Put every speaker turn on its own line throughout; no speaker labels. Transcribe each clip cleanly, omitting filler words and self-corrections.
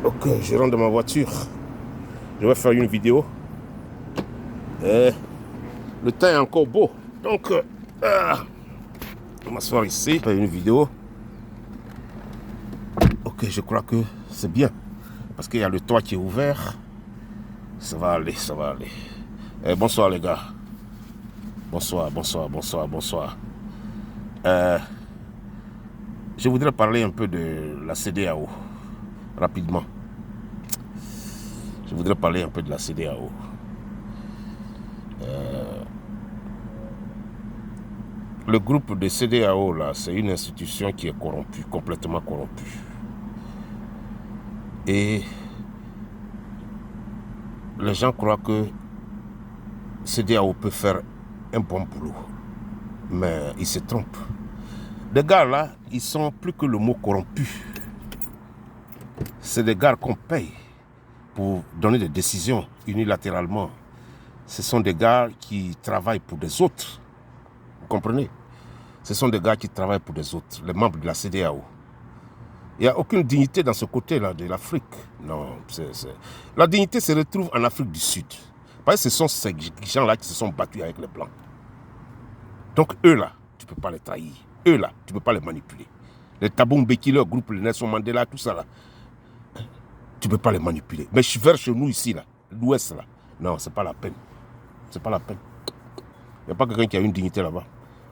Ok, je rentre dans ma voiture. Je vais faire une vidéo. Et le temps est encore beau. Donc, je vais m'asseoir ici, faire une vidéo. Ok, je crois que c'est bien. Parce qu'il y a le toit qui est ouvert. Ça va aller, ça va aller. Bonsoir les gars. Bonsoir, bonsoir, bonsoir, bonsoir. Je voudrais parler un peu de la CEDEAO. Rapidement. Je voudrais parler un peu de la CEDEAO. Le groupe de CEDEAO, là, c'est une institution qui est corrompue, complètement corrompue. Et les gens croient que CEDEAO peut faire un bon boulot. Mais ils se trompent. Les gars là, ils sont plus que le mot corrompu. C'est des gars qu'on paye pour donner des décisions unilatéralement. Ce sont des gars qui travaillent pour des autres. Vous comprenez? Ce sont des gars qui travaillent pour des autres, les membres de la CEDEAO. Il n'y a aucune dignité dans ce côté-là de l'Afrique. Non, la dignité se retrouve en Afrique du Sud. Parce que ce sont ces gens-là qui se sont battus avec les Blancs. Donc eux là, tu ne peux pas les trahir. Eux là, tu ne peux pas les manipuler. Les Thabo Mbeki, leur groupe, les Nelson Mandela, tout ça là, tu ne peux pas les manipuler. Mais vers chez nous ici là, l'Ouest là, non, c'est pas la peine. C'est pas la peine. Il n'y a pas quelqu'un qui a une dignité là-bas.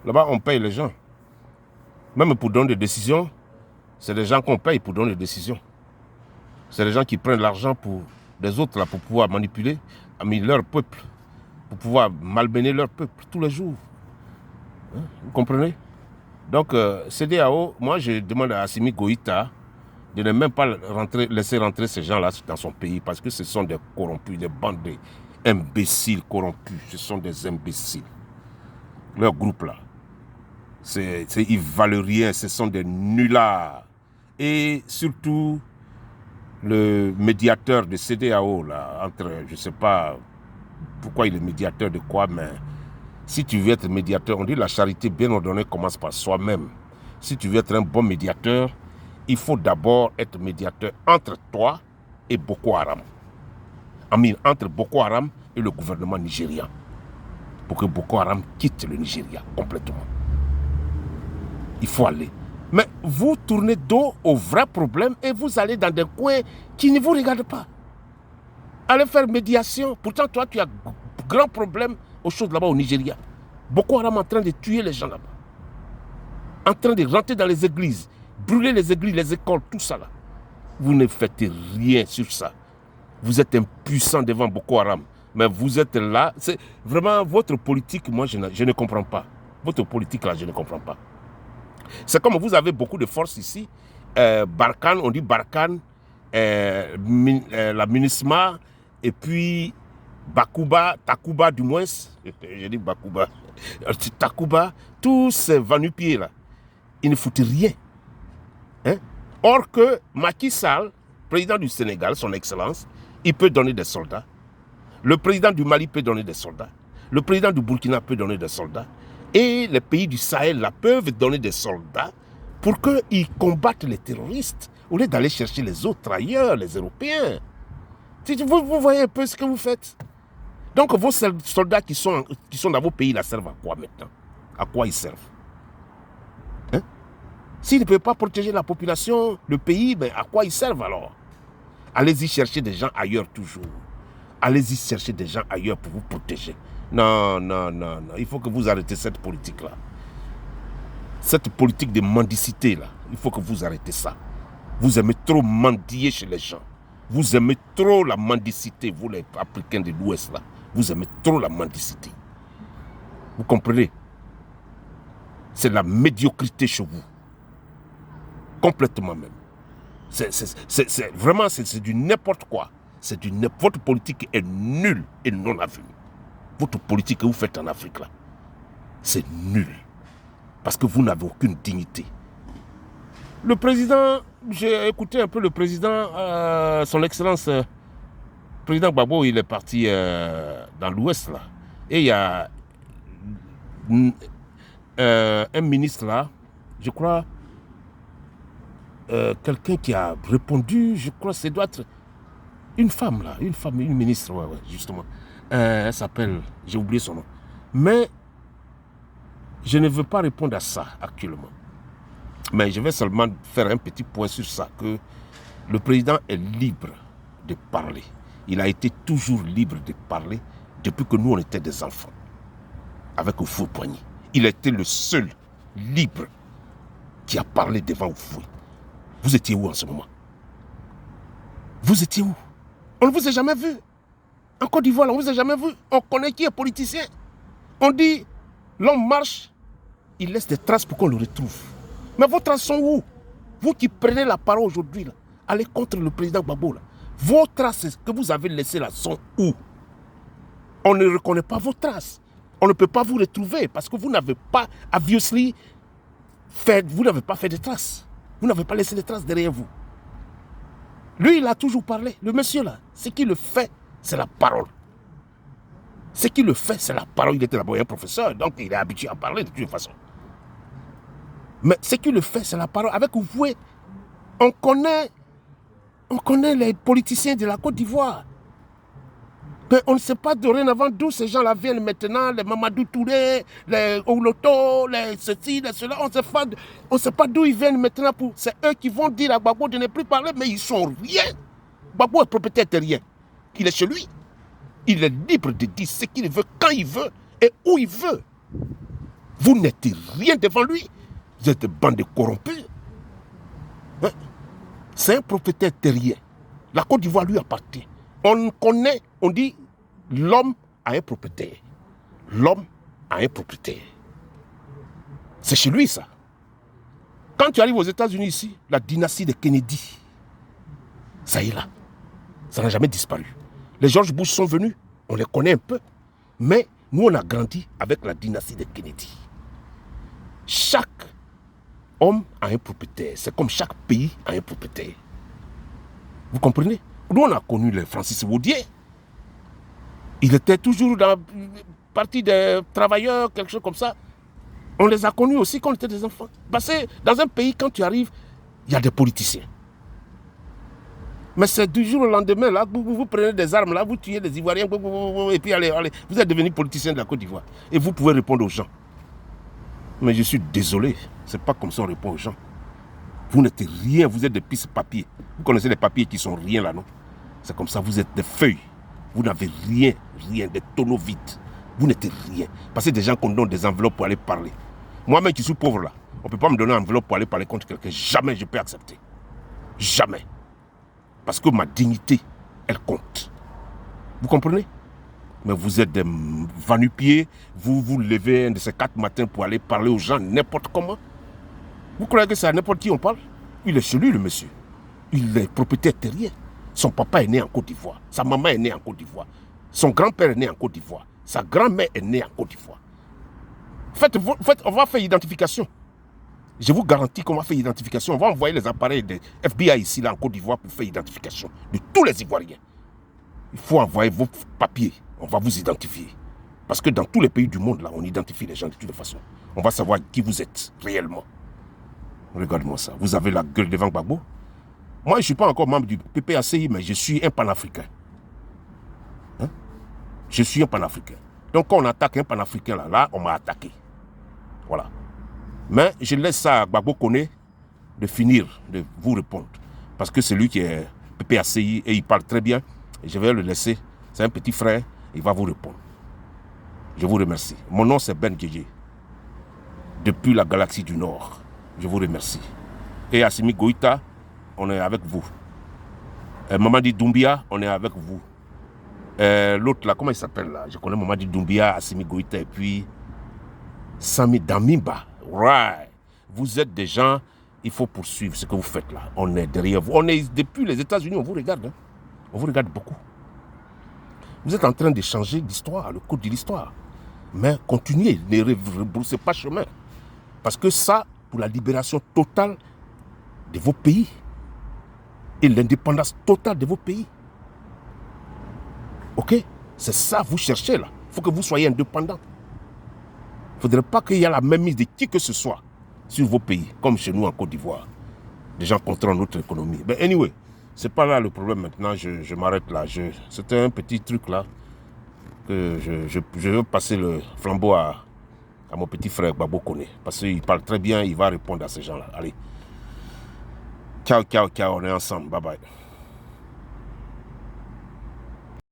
Là-bas, on paye les gens. Même pour donner des décisions, c'est des gens qu'on paye pour donner des décisions. C'est des gens qui prennent l'argent pour des autres là, pour pouvoir manipuler leur peuple, pour pouvoir malmener leur peuple tous les jours. Hein? Vous comprenez? Donc, CEDEAO, moi je demande à Assimi Goïta de ne même pas laisser rentrer ces gens-là dans son pays parce que ce sont des corrompus, des bandes d'imbéciles corrompus. Ce sont des imbéciles. Leur groupe là, ils valent rien, ce sont des nullards. Et surtout, le médiateur de CEDEAO, là, entre, je ne sais pas pourquoi il est médiateur de quoi, mais si tu veux être médiateur, on dit la charité bien ordonnée commence par soi-même. Si tu veux être un bon médiateur, il faut d'abord être médiateur entre toi et Boko Haram. Entre Boko Haram et le gouvernement nigérian. Pour que Boko Haram quitte le Nigeria complètement. Il faut aller. Mais vous tournez dos aux vrais problèmes et vous allez dans des coins qui ne vous regardent pas. Allez faire médiation. Pourtant, toi, tu as grand problème aux choses là-bas au Nigeria. Boko Haram en train de tuer les gens là-bas. En train de rentrer dans les églises, brûler les églises, les écoles, tout ça là. Vous ne faites rien sur ça. Vous êtes impuissant devant Boko Haram. Mais vous êtes là. C'est vraiment votre politique, moi, je ne comprends pas. Votre politique là, je ne comprends pas. C'est comme vous avez beaucoup de force ici. Barkhane, on dit Barkhane, la MINUSMA, et puis Bakuba, Takuba du moins. J'ai dit Bakuba. Takuba, tous ces vanupiers là, ils ne foutent rien. Hein? Or que Macky Sall, président du Sénégal, son excellence, il peut donner des soldats. Le président du Mali peut donner des soldats. Le président du Burkina peut donner des soldats. Et les pays du Sahel là, peuvent donner des soldats pour qu'ils combattent les terroristes au lieu d'aller chercher les autres ailleurs, les Européens. Vous voyez un peu ce que vous faites. Donc vos soldats qui sont dans vos pays là servent à quoi maintenant? À quoi ils servent? Hein? S'ils ne peuvent pas protéger la population, le pays, ben à quoi ils servent alors? Allez-y chercher des gens ailleurs toujours. Allez-y chercher des gens ailleurs pour vous protéger. Non, non, non, non. Il faut que vous arrêtez cette politique-là. Cette politique de mendicité, là. Il faut que vous arrêtez ça. Vous aimez trop mendier chez les gens. Vous aimez trop la mendicité, vous les Africains de l'Ouest, là. Vous aimez trop la mendicité. Vous comprenez? C'est la médiocrité chez vous. Complètement même. Vraiment, c'est du n'importe quoi. Votre politique est nulle et non avenue. Votre politique que vous faites en Afrique, là, c'est nul. Parce que vous n'avez aucune dignité. Le président, j'ai écouté un peu le président, son excellence, président Gbagbo, il est parti dans l'Ouest, là. Et il y a un ministre, là, je crois, quelqu'un qui a répondu, je crois que ça doit être une femme là, une ministre, ouais, justement. Elle s'appelle, j'ai oublié son nom. Mais je ne veux pas répondre à ça actuellement. Mais je vais seulement faire un petit point sur ça, que le président est libre de parler. Il a été toujours libre de parler depuis que nous, on était des enfants, avec un faux poignet. Il était le seul libre qui a parlé devant vous. Vous étiez où en ce moment? Vous étiez où? On ne vous a jamais vu. En Côte d'Ivoire, on ne vous a jamais vu. On connaît qui est politicien. On dit, l'homme marche, il laisse des traces pour qu'on le retrouve. Mais vos traces sont où? Vous qui prenez la parole aujourd'hui, allez contre le président Gbagbo, là. Vos traces que vous avez laissées là sont où? On ne reconnaît pas vos traces. On ne peut pas vous retrouver parce que vous n'avez pas, obviously, vous n'avez pas fait de traces. Vous n'avez pas laissé de traces derrière vous. Lui, il a toujours parlé. Le monsieur là, ce qui le fait, c'est la parole. Ce qui le fait, c'est la parole. Il était d'abord un professeur, donc il est habitué à parler de toute façon. Mais ce qui le fait, c'est la parole. Avec vous, on connaît les politiciens de la Côte d'Ivoire. Mais on ne sait pas dorénavant d'où ces gens-là viennent maintenant, les Mamadou Touré, les Ouloto, les ceci, les cela. On ne sait pas d'où ils viennent maintenant. C'est eux qui vont dire à Gbagbo de ne plus parler, mais ils sont rien. Gbagbo est propriétaire de rien. Il est chez lui. Il est libre de dire ce qu'il veut, quand il veut et où il veut. Vous n'êtes rien devant lui. Vous êtes une bande de corrompus. Hein? C'est un propriétaire terrien. La Côte d'Ivoire lui appartient. On connaît, on dit, l'homme a un propriétaire. L'homme a un propriétaire. C'est chez lui ça. Quand tu arrives aux États-Unis ici, la dynastie de Kennedy, ça y est là. Ça n'a jamais disparu. Les George Bush sont venus, on les connaît un peu. Mais nous, on a grandi avec la dynastie de Kennedy. Chaque homme a un propriétaire. C'est comme chaque pays a un propriétaire. Vous comprenez? Nous, on a connu le Francis Waudier. Il était toujours dans la partie des travailleurs, quelque chose comme ça. On les a connus aussi quand on était des enfants. Parce que dans un pays, quand tu arrives, il y a des politiciens. Mais c'est du jour au lendemain, là, vous prenez des armes, là, vous tuez des Ivoiriens, et puis allez, vous êtes devenu politicien de la Côte d'Ivoire. Et vous pouvez répondre aux gens. Mais je suis désolé, c'est pas comme ça on répond aux gens. Vous n'êtes rien, vous êtes des pistes papier. Vous connaissez les papiers qui sont rien là, non? C'est comme ça, vous êtes des feuilles. Vous n'avez rien, des tonneaux vides. Vous n'êtes rien. Parce que des gens qu'on donne des enveloppes pour aller parler. Moi-même qui suis pauvre là, on ne peut pas me donner une enveloppe pour aller parler contre quelqu'un. Jamais je peux accepter. Jamais. Parce que ma dignité, elle compte. Vous comprenez? Mais vous êtes des va-nu-pieds, vous vous levez un de ces 4 matins pour aller parler aux gens n'importe comment. Vous croyez que c'est à n'importe qui on parle? Il est chez lui, le monsieur. Il est propriétaire terrien. Son papa est né en Côte d'Ivoire. Sa maman est née en Côte d'Ivoire. Son grand-père est né en Côte d'Ivoire. Sa grand-mère est née en Côte d'Ivoire. Faites, on va faire identification. Je vous garantis qu'on va faire identification. On va envoyer les appareils de FBI ici, là, en Côte d'Ivoire, pour faire identification de tous les Ivoiriens. Il faut envoyer vos papiers. On va vous identifier. Parce que dans tous les pays du monde, là, on identifie les gens de toutes les façons. On va savoir qui vous êtes, réellement. Regarde-moi ça. Vous avez la gueule devant Gbagbo. Moi, je ne suis pas encore membre du PPACI, mais je suis un panafricain. Hein? Je suis un panafricain. Donc, quand on attaque un panafricain, là, on m'a attaqué. Voilà. Mais je laisse ça à Gbagbo Koné de finir, de vous répondre. Parce que c'est lui qui est PPACI et il parle très bien. Et je vais le laisser. C'est un petit frère. Il va vous répondre. Je vous remercie. Mon nom, c'est Ben Djedje. Depuis la galaxie du Nord. Je vous remercie. Et Assimi Goïta, on est avec vous. Mamadi Doumbia, on est avec vous. L'autre là, comment il s'appelle là? Je connais Mamadi Doumbia, Assimi Goïta et puis Sami Damiba. Right. Vous êtes des gens, il faut poursuivre ce que vous faites là. On est derrière vous. On est depuis les États-Unis, on vous regarde. Hein? On vous regarde beaucoup. Vous êtes en train de changer l'histoire, le cours de l'histoire. Mais continuez, ne rebroussez pas chemin. Parce que ça, pour la libération totale de vos pays et l'indépendance totale de vos pays. Ok? C'est ça que vous cherchez là. Il faut que vous soyez indépendants. Il ne faudrait pas qu'il y ait la même mise de qui que ce soit sur vos pays, comme chez nous en Côte d'Ivoire. Les gens contrôlent notre économie. Mais anyway, c'est pas là le problème maintenant, je m'arrête là. C'était un petit truc là que je veux passer le flambeau à mon petit frère Babo Kone. Parce qu'il parle très bien, il va répondre à ces gens-là. Allez. Ciao, ciao, ciao, on est ensemble. Bye bye.